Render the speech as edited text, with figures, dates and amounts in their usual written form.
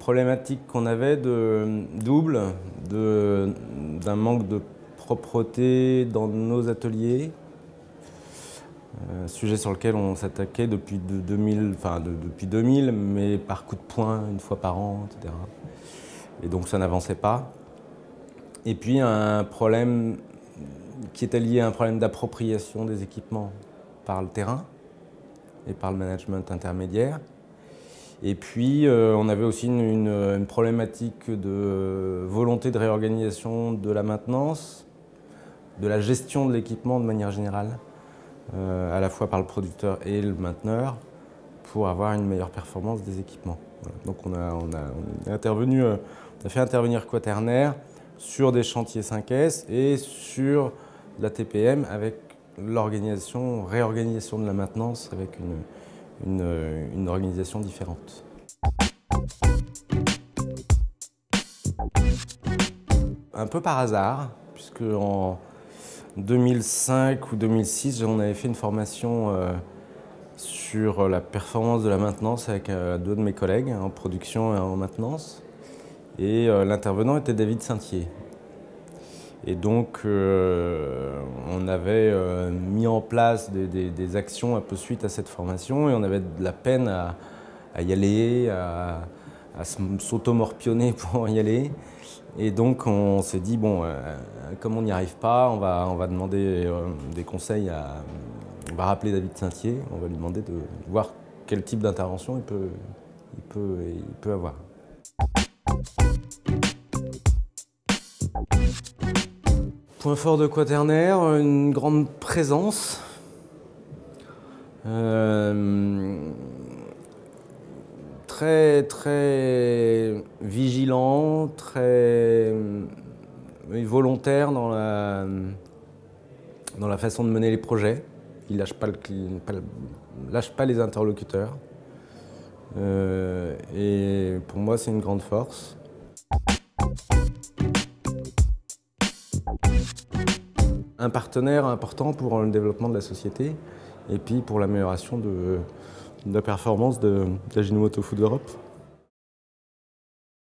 problématique qu'on avait double, d'un manque de propreté dans nos ateliers, sujet sur lequel on s'attaquait depuis 2000, mais par coup de poing, une fois par an, etc. Et donc ça n'avançait pas. Et puis un problème qui était lié à un problème d'appropriation des équipements par le terrain et par le management intermédiaire. Et puis on avait aussi une problématique de volonté de réorganisation de la maintenance, de la gestion de l'équipement de manière générale, à la fois par le producteur et le mainteneur, pour avoir une meilleure performance des équipements. Voilà. Donc on a fait intervenir Quaternaire sur des chantiers 5S et sur la TPM avec réorganisation de la maintenance avec une organisation différente. Un peu par hasard, puisque en 2005 ou 2006, on avait fait une formation sur la performance de la maintenance avec deux de mes collègues en production et en maintenance. Et l'intervenant était David Saintier. Et donc on avait mis en place des actions un peu suite à cette formation et on avait de la peine à y aller, à s'automorpionner pour y aller. Et donc on s'est dit, bon, comme on n'y arrive pas, on va demander des conseils on va rappeler David Saintier, on va lui demander de voir quel type d'intervention il peut avoir. Point fort de Quaternaire, une grande présence. Très vigilant, très volontaire dans la façon de mener les projets. Il ne lâche pas les interlocuteurs. Et pour moi, c'est une grande force. Un partenaire important pour le développement de la société et puis pour l'amélioration de la performance d'Ajinomoto Food Europe.